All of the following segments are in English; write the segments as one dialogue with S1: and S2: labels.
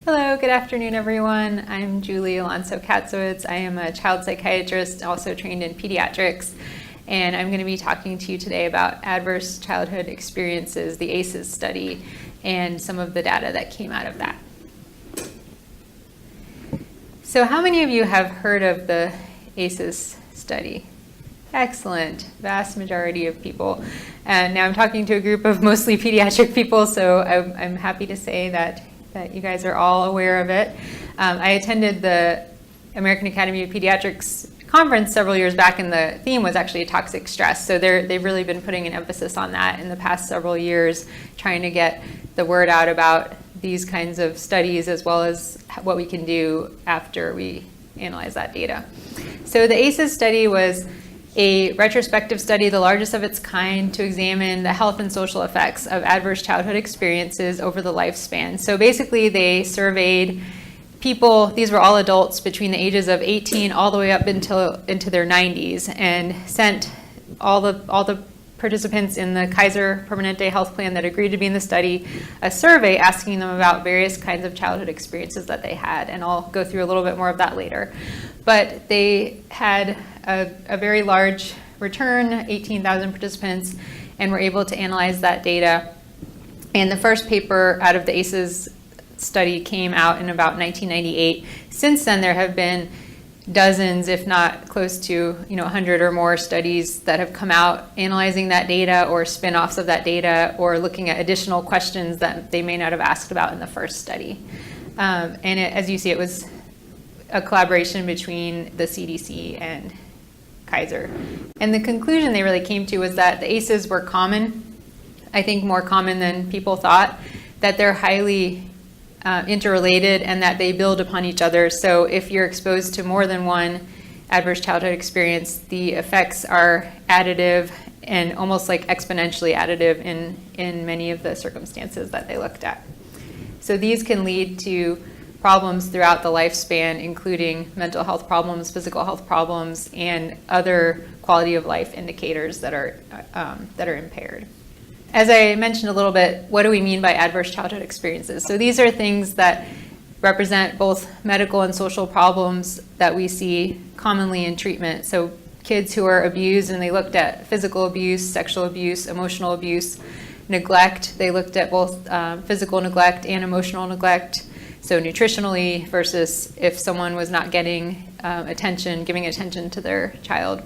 S1: Hello, good afternoon, everyone. I'm Julie Alonso-Katzowitz. I am a child psychiatrist, also trained in pediatrics, and I'm going to be talking to you today about adverse childhood experiences, the ACEs study, and some of the data that came out of that. So how many of you have heard of the ACEs study? Excellent, vast majority of people. And now I'm talking to a group of mostly pediatric people, so I'm happy to say that you guys are all aware of it. I attended the American Academy of Pediatrics conference several years back, and the theme was actually toxic stress. So they've really been putting an emphasis on that in the past several years, trying to get the word out about these kinds of studies as well as what we can do after we analyze that data. So the ACEs study was a retrospective study, the largest of its kind, to examine the health and social effects of adverse childhood experiences over the lifespan. So basically they surveyed people, these were all adults between the ages of 18 all the way up into their 90s, and sent all the participants in the Kaiser Permanente Health Plan that agreed to be in the study a survey asking them about various kinds of childhood experiences that they had, and I'll go through a little bit more of that later. But they had a very large return, 18,000 participants, and were able to analyze that data. And the first paper out of the ACEs study came out in about 1998. Since then, there have been dozens, if not close to 100 or more studies that have come out analyzing that data or spin-offs of that data or looking at additional questions that they may not have asked about in the first study. As you see, it was a collaboration between the CDC and Kaiser. And the conclusion they really came to was that the ACEs were common, I think more common than people thought, that they're highly interrelated and that they build upon each other. So if you're exposed to more than one adverse childhood experience, the effects are additive and almost like exponentially additive in many of the circumstances that they looked at. So these can lead to problems throughout the lifespan, including mental health problems, physical health problems, and other quality of life indicators that are impaired. As I mentioned a little bit, what do we mean by adverse childhood experiences? So these are things that represent both medical and social problems that we see commonly in treatment. So kids who are abused, and they looked at physical abuse, sexual abuse, emotional abuse, neglect. They looked at both physical neglect and emotional neglect. So nutritionally versus if someone was not getting giving attention to their child.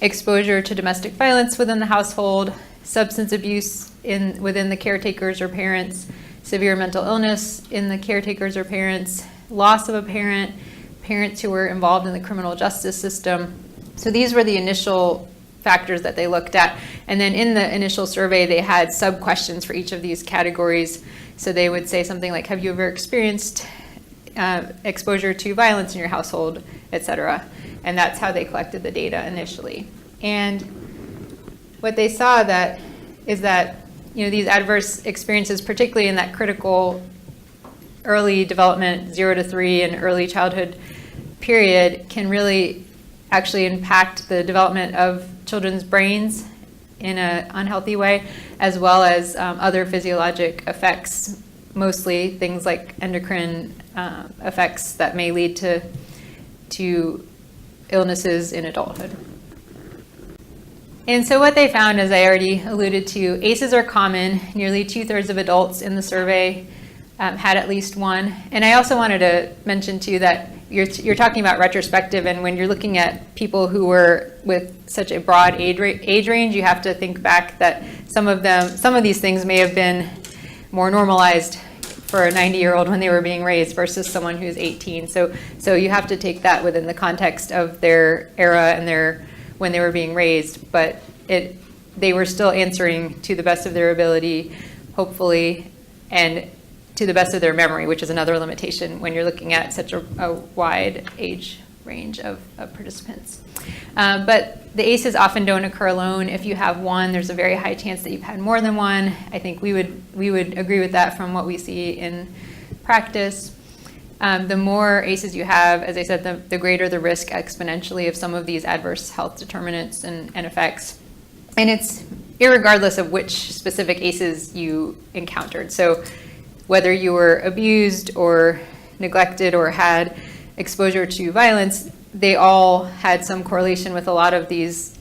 S1: Exposure to domestic violence within the household, substance abuse within the caretakers or parents, severe mental illness in the caretakers or parents, loss of a parent, parents who were involved in the criminal justice system. So these were the initial factors that they looked at. And then in the initial survey, they had sub-questions for each of these categories. So they would say something like, have you ever experienced exposure to violence in your household, et cetera? And that's how they collected the data initially. And what they saw is that these adverse experiences, particularly in that critical early development, 0 to 3 and early childhood period, can really actually impact the development of children's brains in an unhealthy way, as well as other physiologic effects, mostly things like endocrine effects that may lead to illnesses in adulthood. And so what they found, as I already alluded to, ACEs are common. Nearly 2/3 of adults in the survey had at least one. And I also wanted to mention too that you're talking about retrospective, and when you're looking at people who were with such a broad age range, you have to think back that some of these things may have been more normalized for a 90-year-old when they were being raised versus someone who's 18. So you have to take that within the context of their era and when they were being raised. But they were still answering to the best of their ability, hopefully, and to the best of their memory, which is another limitation when you're looking at such a wide age range of participants. But the ACEs often don't occur alone. If you have one, there's a very high chance that you've had more than one. I think we would agree with that from what we see in practice. The more ACEs you have, as I said, the greater the risk exponentially of some of these adverse health determinants and effects. And it's irregardless of which specific ACEs you encountered. So whether you were abused or neglected or had exposure to violence, they all had some correlation with a lot of these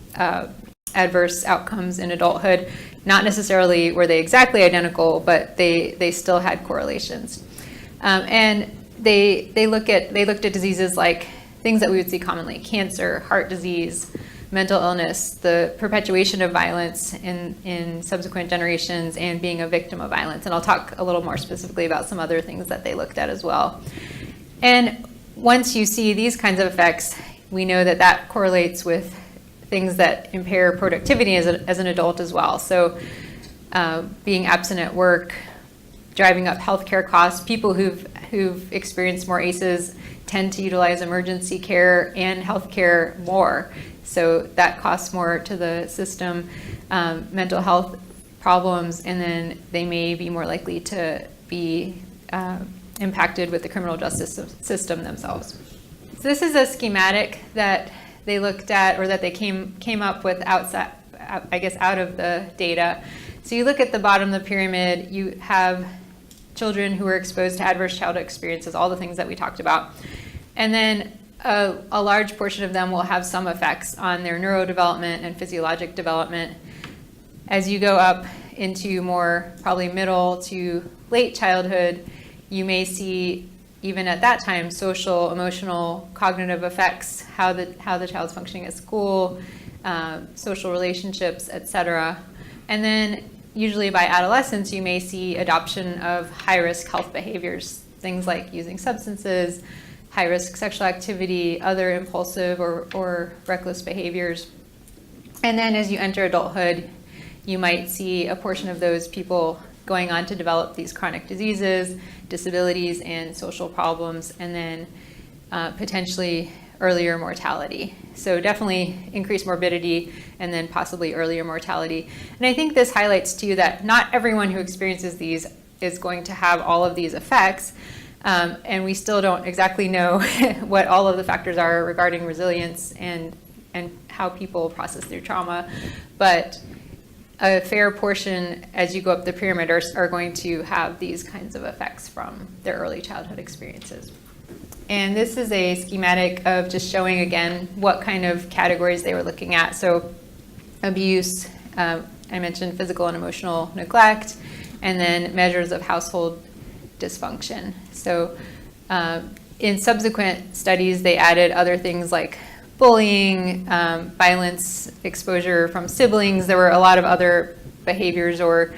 S1: adverse outcomes in adulthood. Not necessarily were they exactly identical, but they still had correlations. And they looked at diseases like things that we would see commonly: cancer, heart disease, mental illness, the perpetuation of violence in subsequent generations, and being a victim of violence. And I'll talk a little more specifically about some other things that they looked at as well. And once you see these kinds of effects, we know that that correlates with things that impair productivity as an adult as well. So being absent at work, driving up healthcare costs. People who've experienced more ACEs tend to utilize emergency care and healthcare more. So that costs more to the system. Mental health problems, and then they may be more likely to be impacted with the criminal justice system themselves. So this is a schematic that they looked at, or that they came up with outside, I guess, out of the data. So you look at the bottom of the pyramid, you have children who are exposed to adverse childhood experiences, all the things that we talked about. And then a large portion of them will have some effects on their neurodevelopment and physiologic development. As you go up into more probably middle to late childhood, you may see, even at that time, social, emotional, cognitive effects, how the child's functioning at school, social relationships, etc. And then usually by adolescence, you may see adoption of high-risk health behaviors, things like using substances, high-risk sexual activity, other impulsive or reckless behaviors. And then as you enter adulthood, you might see a portion of those people going on to develop these chronic diseases, disabilities, and social problems, and then potentially earlier mortality. So definitely increased morbidity, and then possibly earlier mortality. And I think this highlights to you that not everyone who experiences these is going to have all of these effects. And we still don't exactly know what all of the factors are regarding resilience and how people process their trauma. But a fair portion, as you go up the pyramid, are going to have these kinds of effects from their early childhood experiences. And this is a schematic of just showing again what kind of categories they were looking at. So abuse, I mentioned physical and emotional neglect, and then measures of household dysfunction. So in subsequent studies, they added other things like bullying, violence, exposure from siblings. There were a lot of other behaviors or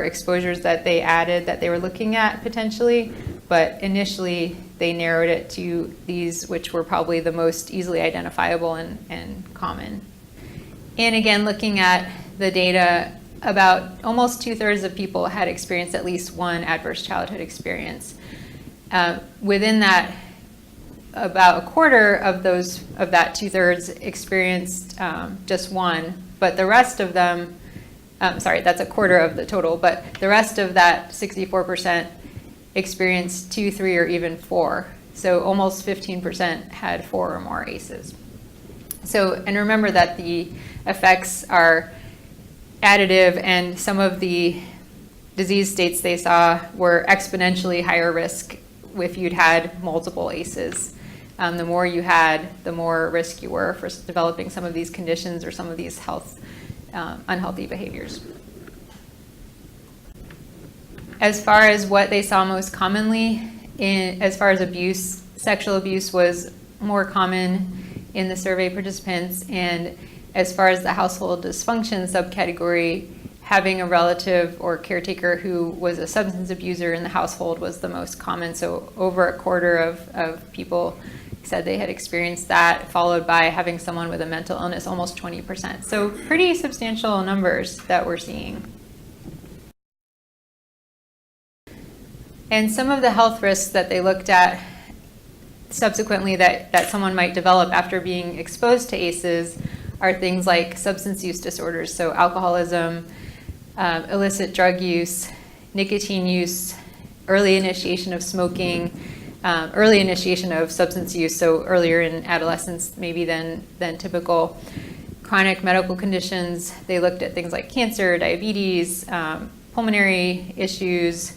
S1: exposures that they added that they were looking at potentially, but initially they narrowed it to these, which were probably the most easily identifiable and common. And again, looking at the data, about almost 2/3 of people had experienced at least one adverse childhood experience. Within that, about a quarter of that 2/3 experienced just one, but the rest of them, that's a quarter of the total, but the rest of that 64% experienced 2, 3, or even 4. So almost 15% had 4 or more ACEs. So, and remember that the effects are additive, and some of the disease states they saw were exponentially higher risk if you'd had multiple ACEs. The more you had, the more risk you were for developing some of these conditions or some of these unhealthy behaviors. As far as what they saw most commonly, as far as abuse, sexual abuse was more common in the survey participants, and as far as the household dysfunction subcategory, having a relative or caretaker who was a substance abuser in the household was the most common. So over a quarter of people said they had experienced that, followed by having someone with a mental illness, almost 20%. So pretty substantial numbers that we're seeing. And some of the health risks that they looked at subsequently that someone might develop after being exposed to ACEs are things like substance use disorders, so alcoholism, illicit drug use, nicotine use, early initiation of smoking, early initiation of substance use, so earlier in adolescence maybe than typical, chronic medical conditions. They looked at things like cancer, diabetes, pulmonary issues,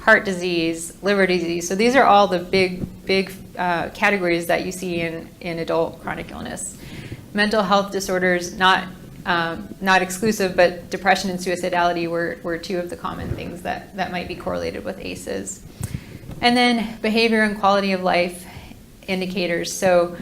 S1: heart disease, liver disease. So these are all the big categories that you see in adult chronic illness. Mental health disorders, not exclusive, but depression and suicidality were two of the common things that might be correlated with ACEs. And then behavior and quality of life indicators. So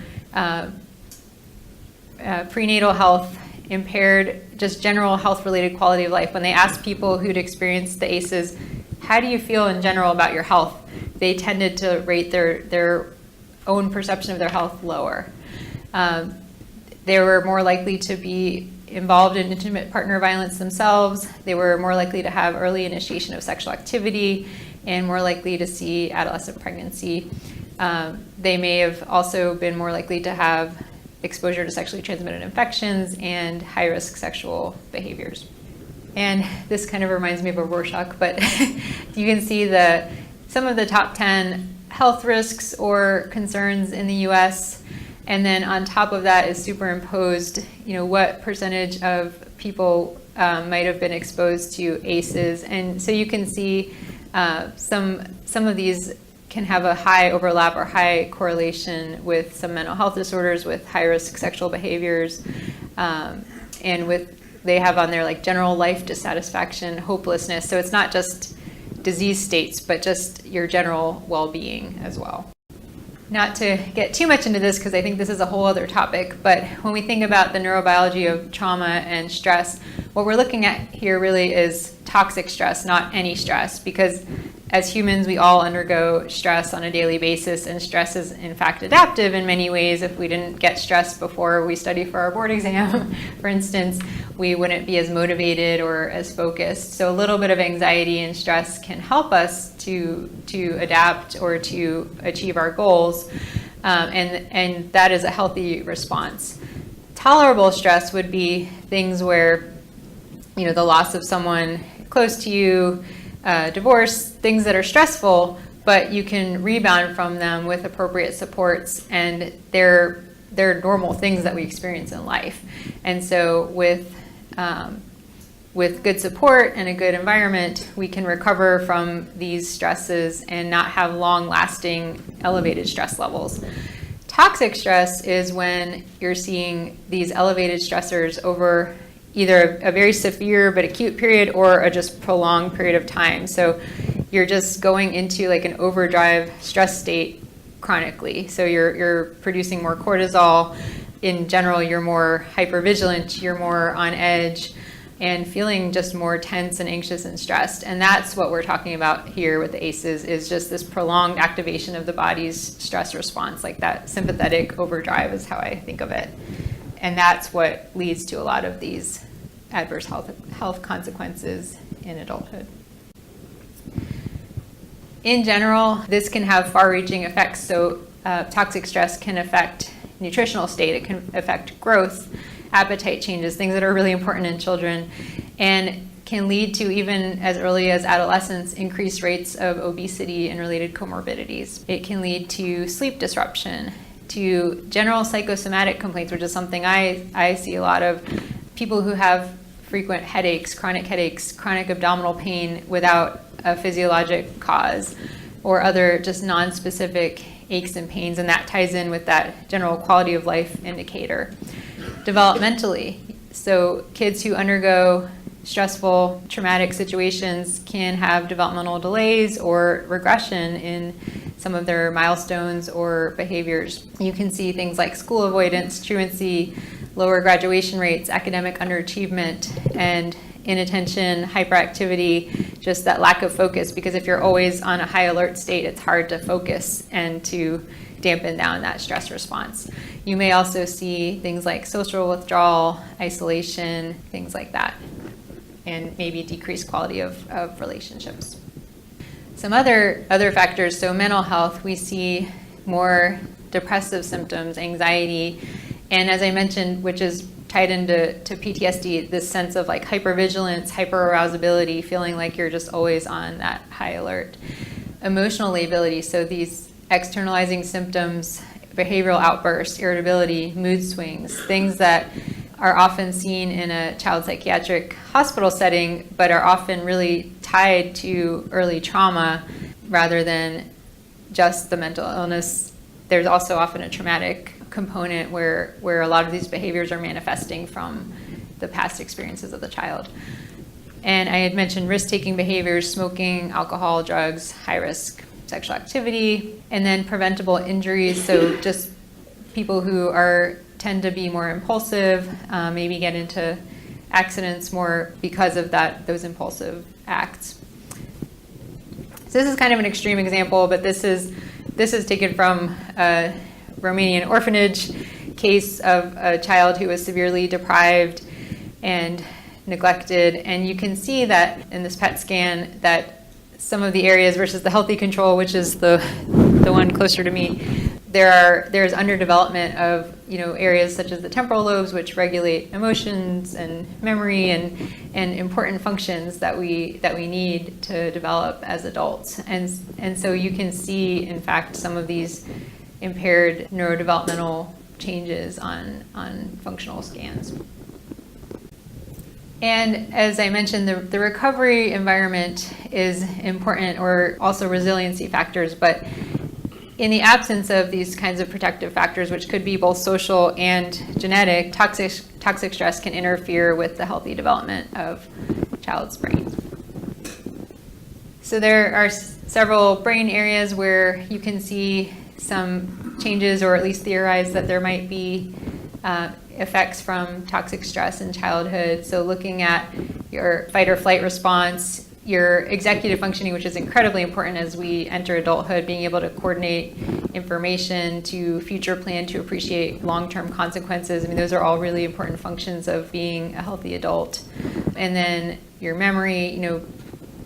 S1: prenatal health, impaired, just general health-related quality of life. When they asked people who'd experienced the ACEs, how do you feel in general about your health? They tended to rate their own perception of their health lower. They were more likely to be involved in intimate partner violence themselves. They were more likely to have early initiation of sexual activity and more likely to see adolescent pregnancy. They may have also been more likely to have exposure to sexually transmitted infections and high-risk sexual behaviors. And this kind of reminds me of a Rorschach, but you can see some of the top 10 health risks or concerns in the US. And then on top of that is superimposed, what percentage of people might have been exposed to ACEs. And so you can see some of these can have a high overlap or high correlation with some mental health disorders, with high-risk sexual behaviors, and they have on there like general life dissatisfaction, hopelessness. So it's not just disease states, but just your general well-being as well. Not to get too much into this, because I think this is a whole other topic, but when we think about the neurobiology of trauma and stress, what we're looking at here really is toxic stress, not any stress, because as humans, we all undergo stress on a daily basis, and stress is in fact adaptive in many ways. If we didn't get stressed before we study for our board exam, for instance, we wouldn't be as motivated or as focused. So a little bit of anxiety and stress can help us to adapt or to achieve our goals, and that is a healthy response. Tolerable stress would be things where, the loss of someone close to you, divorce, things that are stressful, but you can rebound from them with appropriate supports, and they're normal things that we experience in life. And so with good support and a good environment, we can recover from these stresses and not have long-lasting elevated stress levels. Toxic stress is when you're seeing these elevated stressors over either a very severe but acute period or a just prolonged period of time. So you're just going into like an overdrive stress state chronically. So you're producing more cortisol. In general, you're more hypervigilant, you're more on edge, and feeling just more tense and anxious and stressed. And that's what we're talking about here with the ACEs, is just this prolonged activation of the body's stress response. Like that sympathetic overdrive is how I think of it. And that's what leads to a lot of these adverse health consequences in adulthood. In general, this can have far-reaching effects. So toxic stress can affect nutritional state, it can affect growth, appetite changes, things that are really important in children, and can lead to, even as early as adolescence, increased rates of obesity and related comorbidities. It can lead to sleep disruption, to general psychosomatic complaints, which is something I see a lot of. People who have frequent headaches, chronic abdominal pain without a physiologic cause, or other just non-specific aches and pains, and that ties in with that general quality of life indicator. Developmentally, so kids who undergo stressful, traumatic situations can have developmental delays or regression in some of their milestones or behaviors. You can see things like school avoidance, truancy, lower graduation rates, academic underachievement, and inattention, hyperactivity, just that lack of focus, because if you're always on a high alert state, it's hard to focus and to dampen down that stress response. You may also see things like social withdrawal, isolation, things like that, and maybe decreased quality of relationships. Some other factors, so mental health, we see more depressive symptoms, anxiety, and as I mentioned, which is tied into PTSD, this sense of like hypervigilance, hyperarousability, feeling like you're just always on that high alert. Emotional lability, so these externalizing symptoms, behavioral outbursts, irritability, mood swings, things that are often seen in a child psychiatric hospital setting, but are often really tied to early trauma rather than just the mental illness. There's also often a traumatic component where a lot of these behaviors are manifesting from the past experiences of the child. And I had mentioned risk-taking behaviors, smoking, alcohol, drugs, high-risk sexual activity, and then preventable injuries. So just people who tend to be more impulsive, maybe get into accidents more because of those impulsive acts. So this is kind of an extreme example, but this is taken from a Romanian orphanage case of a child who was severely deprived and neglected. And you can see that in this PET scan that some of the areas versus the healthy control, which is the one closer to me, there's underdevelopment of areas such as the temporal lobes, which regulate emotions and memory and important functions that we need to develop as adults. And so you can see, in fact, some of these impaired neurodevelopmental changes on functional scans. And as I mentioned, the recovery environment is important, or also resiliency factors, but in the absence of these kinds of protective factors, which could be both social and genetic, toxic stress can interfere with the healthy development of child's brains. So there are several brain areas where you can see some changes, or at least theorize that there might be effects from toxic stress in childhood. So looking at your fight or flight response, your executive functioning, which is incredibly important as we enter adulthood, being able to coordinate information, to future plan, to appreciate long-term consequences. I mean, those are all really important functions of being a healthy adult. And then your memory,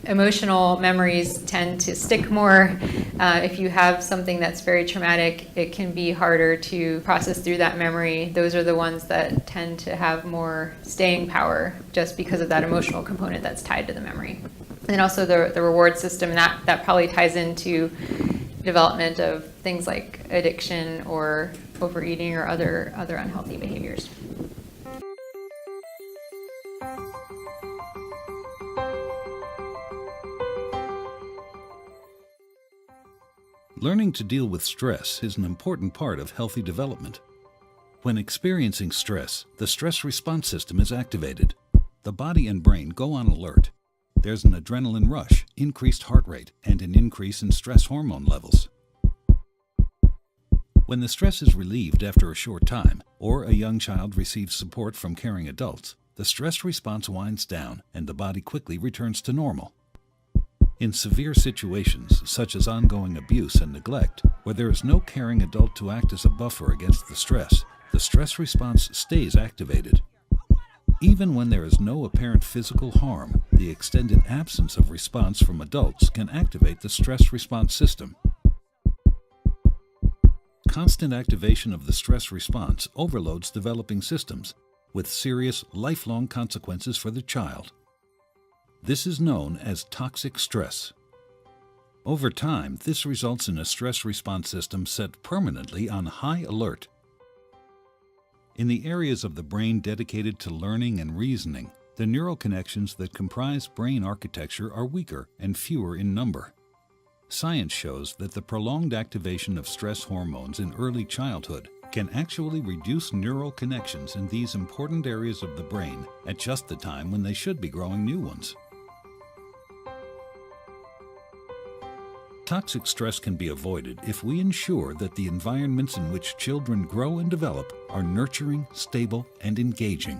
S1: emotional memories tend to stick more. If you have something that's very traumatic, it can be harder to process through that memory. Those are the ones that tend to have more staying power just because of that emotional component that's tied to the memory. And then also the reward system, that probably ties into development of things like addiction or overeating or other unhealthy behaviors.
S2: Learning to deal with stress is an important part of healthy development. When experiencing stress, the stress response system is activated. The body and brain go on alert. There's an adrenaline rush, increased heart rate, and an increase in stress hormone levels. When the stress is relieved after a short time, or a young child receives support from caring adults, the stress response winds down and the body quickly returns to normal. In severe situations, such as ongoing abuse and neglect, where there is no caring adult to act as a buffer against the stress response stays activated. Even when there is no apparent physical harm, the extended absence of response from adults can activate the stress response system. Constant activation of the stress response overloads developing systems, with serious, lifelong consequences for the child. This is known as toxic stress. Over time, this results in a stress response system set permanently on high alert. In the areas of the brain dedicated to learning and reasoning, the neural connections that comprise brain architecture are weaker and fewer in number. Science shows that the prolonged activation of stress hormones in early childhood can actually reduce neural connections in these important areas of the brain at just the time when they should be growing new ones. Toxic stress can be avoided if we ensure that the environments in which children grow and develop are nurturing, stable, and engaging.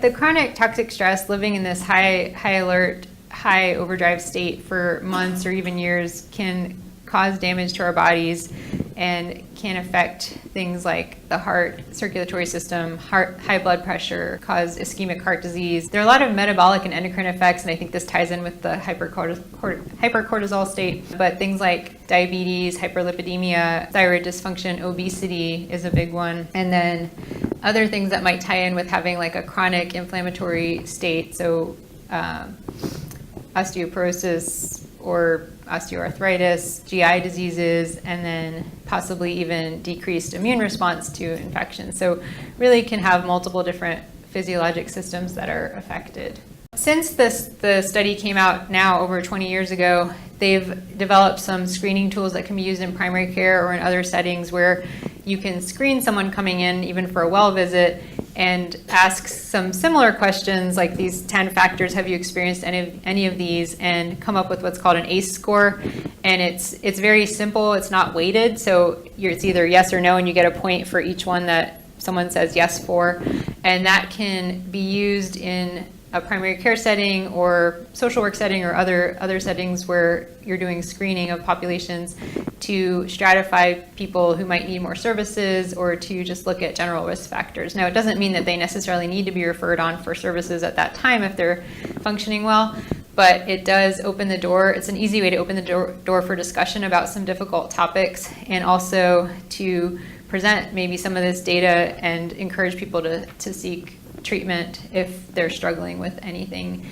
S1: The chronic toxic stress, living in this high alert, high overdrive state for months or even years, can cause damage to our bodies and can affect things like the heart, circulatory system, high blood pressure, cause ischemic heart disease. There are a lot of metabolic and endocrine effects, and I think this ties in with the hypercortisol state, but things like diabetes, hyperlipidemia, thyroid dysfunction, obesity is a big one. And then other things that might tie in with having like a chronic inflammatory state, so osteoporosis or osteoarthritis, GI diseases, and then possibly even decreased immune response to infection. So really can have multiple different physiologic systems that are affected. Since the study came out now over 20 years ago, they've developed some screening tools that can be used in primary care or in other settings where you can screen someone coming in even for a well visit and ask some similar questions like these 10 factors, have you experienced any of these, and come up with what's called an ACE score. And it's very simple, it's not weighted, so it's either yes or no, and you get a point for each one that someone says yes for. And that can be used in a primary care setting or social work setting or other settings where you're doing screening of populations to stratify people who might need more services or to just look at general risk factors. Now, it doesn't mean that they necessarily need to be referred on for services at that time if they're functioning well, but it does open the door. It's an easy way to open the door for discussion about some difficult topics, and also to present maybe some of this data and encourage people to seek treatment if they're struggling with anything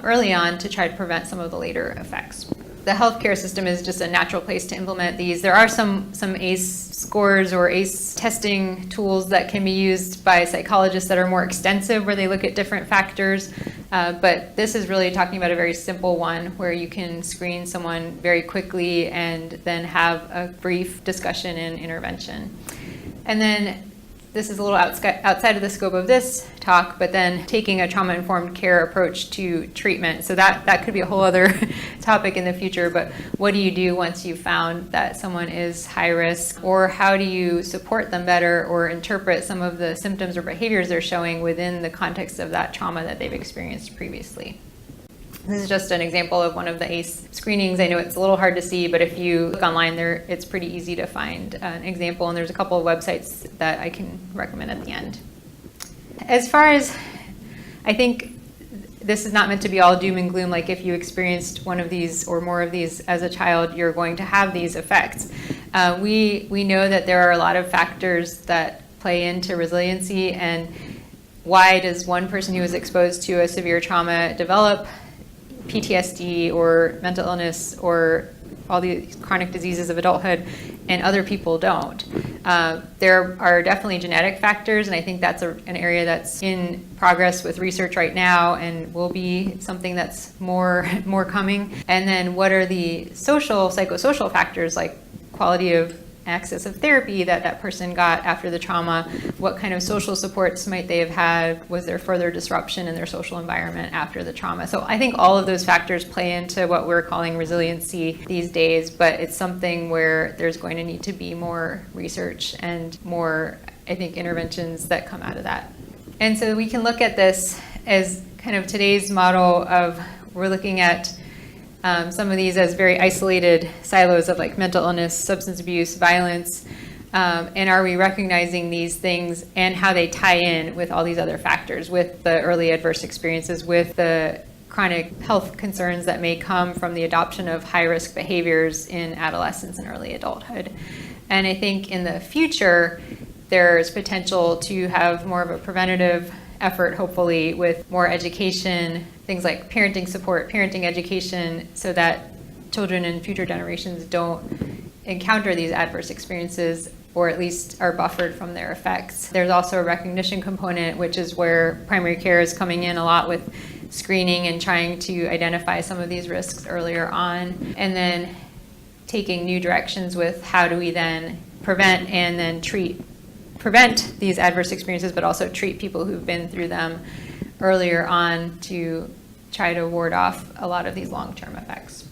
S1: early on to try to prevent some of the later effects. The healthcare system is just a natural place to implement these. There are some ACE scores or ACE testing tools that can be used by psychologists that are more extensive, where they look at different factors. But this is really talking about a very simple one where you can screen someone very quickly and then have a brief discussion and intervention. And then this is a little outside of the scope of this talk, but then taking a trauma-informed care approach to treatment. So that could be a whole other topic in the future, but what do you do once you've found that someone is high risk, or how do you support them better or interpret some of the symptoms or behaviors they're showing within the context of that trauma that they've experienced previously? This is just an example of one of the ACE screenings. I know it's a little hard to see, but if you look online there, it's pretty easy to find an example, and there's a couple of websites that I can recommend at the end. As far as, I think this is not meant to be all doom and gloom, like if you experienced one of these or more of these as a child, you're going to have these effects. We know that there are a lot of factors that play into resiliency, and why does one person who was exposed to a severe trauma develop PTSD or mental illness or all the chronic diseases of adulthood, and other people don't? There are definitely genetic factors, and I think that's an area that's in progress with research right now and will be something that's more coming. And then what are the psychosocial factors, like quality of access of therapy that person got after the trauma? What kind of social supports might they have had? Was there further disruption in their social environment after the trauma? So I think all of those factors play into what we're calling resiliency these days, but it's something where there's going to need to be more research and more, I think, interventions that come out of that. And so we can look at this as kind of today's model of, we're looking at some of these as very isolated silos of like mental illness, substance abuse, violence, and are we recognizing these things and how they tie in with all these other factors, with the early adverse experiences, with the chronic health concerns that may come from the adoption of high-risk behaviors in adolescence and early adulthood. And I think in the future, there's potential to have more of a preventative effort, hopefully, with more education, things like parenting support, parenting education, so that children in future generations don't encounter these adverse experiences, or at least are buffered from their effects. There's also a recognition component, which is where primary care is coming in a lot with screening and trying to identify some of these risks earlier on, and then taking new directions with how do we then prevent and then prevent these adverse experiences, but also treat people who've been through them earlier on to try to ward off a lot of these long-term effects.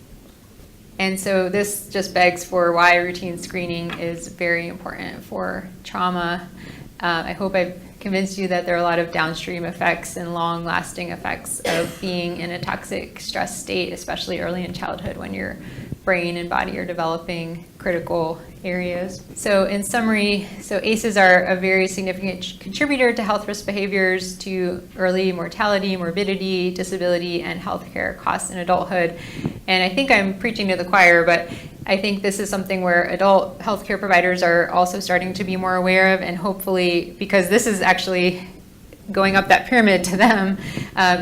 S1: And so this just begs for why routine screening is very important for trauma. I hope I've convinced you that there are a lot of downstream effects and long-lasting effects of being in a toxic stress state, especially early in childhood when your brain and body are developing critical areas. So in summary, ACEs are a very significant contributor to health risk behaviors, to early mortality, morbidity, disability, and healthcare costs in adulthood. And I think I'm preaching to the choir, but I think this is something where adult healthcare providers are also starting to be more aware of, and hopefully, because this is actually going up that pyramid to them,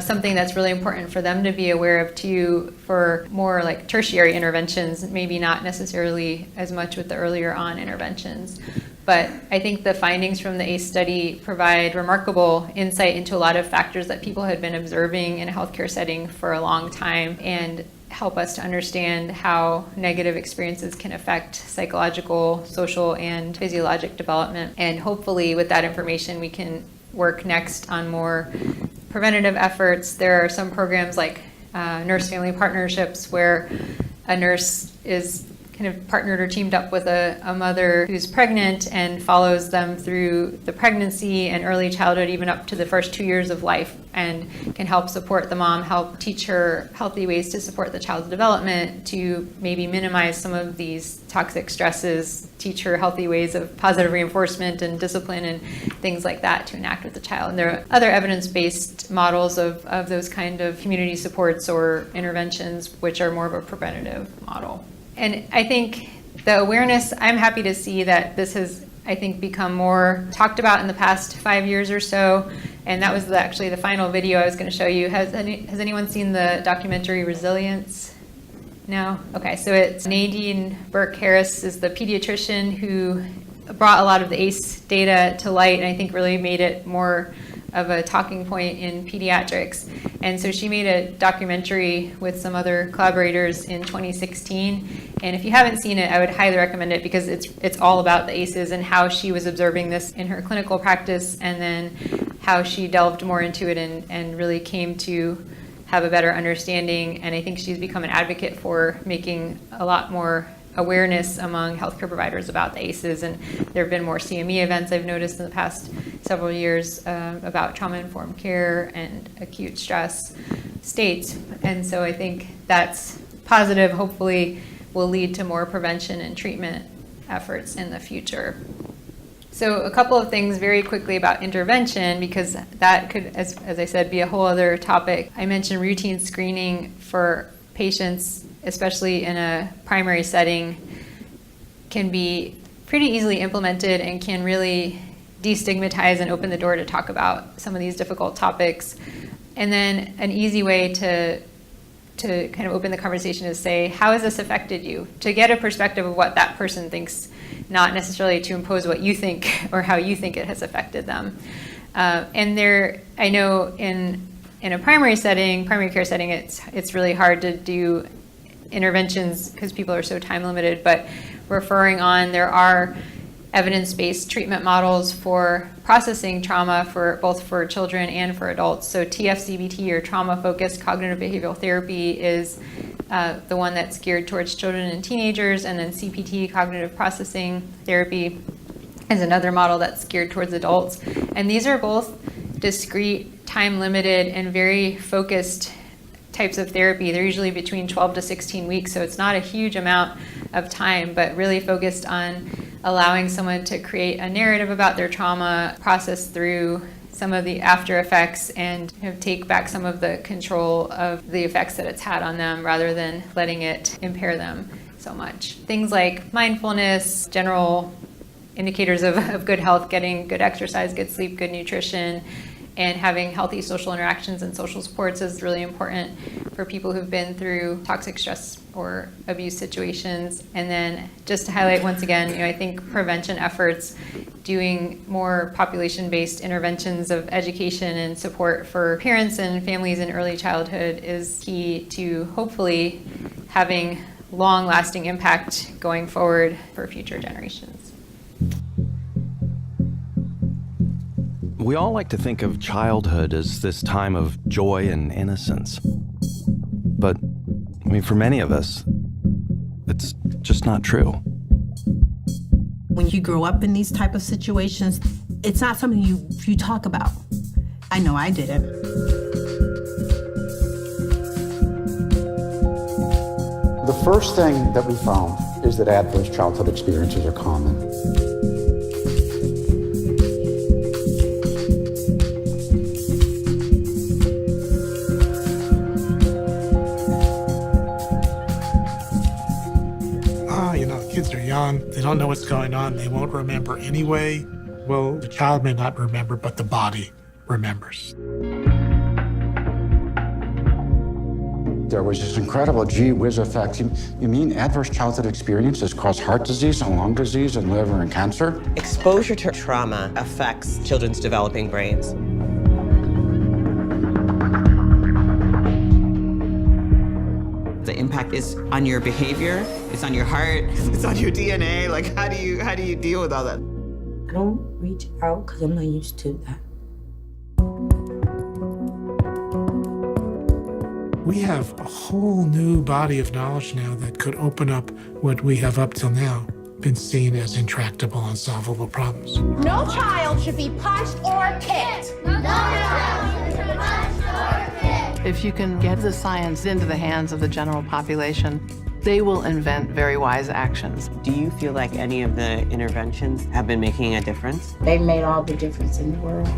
S1: something that's really important for them to be aware of too, for more like tertiary interventions, maybe not necessarily as much with the earlier on interventions. But I think the findings from the ACE study provide remarkable insight into a lot of factors that people had been observing in a healthcare setting for a long time, and help us to understand how negative experiences can affect psychological, social, and physiologic development. And hopefully with that information, we can work next on more preventative efforts. There are some programs like nurse-family partnerships where a nurse is kind of partnered or teamed up with a mother who's pregnant and follows them through the pregnancy and early childhood, even up to the first 2 years of life, and can help support the mom, help teach her healthy ways to support the child's development, to maybe minimize some of these toxic stresses, teach her healthy ways of positive reinforcement and discipline and things like that to enact with the child. And there are other evidence-based models of those kind of community supports or interventions, which are more of a preventative model. And I think the awareness, I'm happy to see that this has, I think, become more talked about in the past 5 years or so. And that was actually the final video I was going to show you. Has anyone seen the documentary Resilience? No? Okay, so it's Nadine Burke-Harris is the pediatrician who brought a lot of the ACE data to light, and I think really made it more of a talking point in pediatrics. And so she made a documentary with some other collaborators in 2016. And if you haven't seen it, I would highly recommend it, because it's all about the ACEs and how she was observing this in her clinical practice, and then how she delved more into it and really came to have a better understanding. And I think she's become an advocate for making a lot more awareness among healthcare providers about the ACEs, and there have been more CME events I've noticed in the past several years about trauma-informed care and acute stress states. And so I think that's positive, hopefully will lead to more prevention and treatment efforts in the future. So a couple of things very quickly about intervention, because that could, as I said, be a whole other topic. I mentioned routine screening for patients, especially in a primary setting, can be pretty easily implemented and can really destigmatize and open the door to talk about some of these difficult topics. And then an easy way to kind of open the conversation is say, how has this affected you? To get a perspective of what that person thinks, not necessarily to impose what you think or how you think it has affected them. And there, I know in a primary care setting, it's really hard to do interventions because people are so time limited, but referring on, there are evidence-based treatment models for processing trauma for both for children and for adults. So TFCBT, or trauma-focused cognitive behavioral therapy, is the one that's geared towards children and teenagers, and then CPT, cognitive processing therapy, is another model that's geared towards adults. And these are both discrete, time-limited, and very focused types of therapy. They're usually between 12 to 16 weeks, so it's not a huge amount of time, but really focused on allowing someone to create a narrative about their trauma, process through some of the after effects, and take back some of the control of the effects that it's had on them, rather than letting it impair them so much. Things like mindfulness, general indicators of good health, getting good exercise, good sleep, good nutrition, and having healthy social interactions and social supports is really important for people who've been through toxic stress or abuse situations. And then just to highlight once again, I think prevention efforts, doing more population-based interventions of education and support for parents and families in early childhood is key to hopefully having long-lasting impact going forward for future generations.
S3: We all like to think of childhood as this time of joy and innocence. But, for many of us, it's just not true.
S4: When you grow up in these type of situations, it's not something you talk about. I know I didn't.
S5: The first thing that we found is that adverse childhood experiences are common.
S6: Kids are young, they don't know what's going on, they won't remember anyway. Well, the child may not remember, but the body remembers.
S5: There was this incredible gee whiz effect. You mean adverse childhood experiences cause heart disease and lung disease and liver and cancer?
S7: Exposure to trauma affects children's developing brains. The impact is on your behavior, it's on your heart, it's on your DNA. Like, how do you deal with all that?
S8: I don't reach out because I'm not used to that.
S6: We have a whole new body of knowledge now that could open up what we have up till now been seen as intractable, unsolvable problems.
S9: No child should be punched or kicked. No child should be punched or kicked.
S10: If you can get the science into the hands of the general population, they will invent very wise actions.
S7: Do you feel like any of the interventions have been making a difference?
S8: They made all the difference in the world.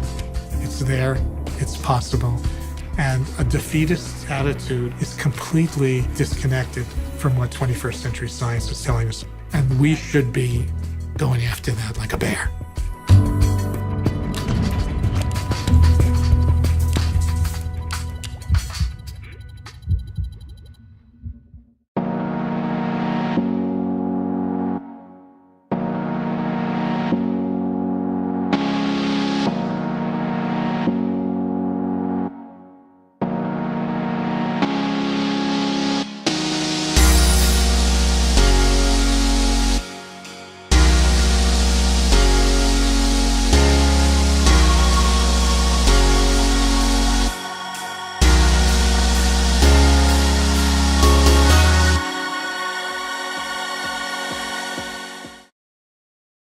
S6: It's there, it's possible, and a defeatist attitude is completely disconnected from what 21st century science is telling us. And we should be going after that like a bear.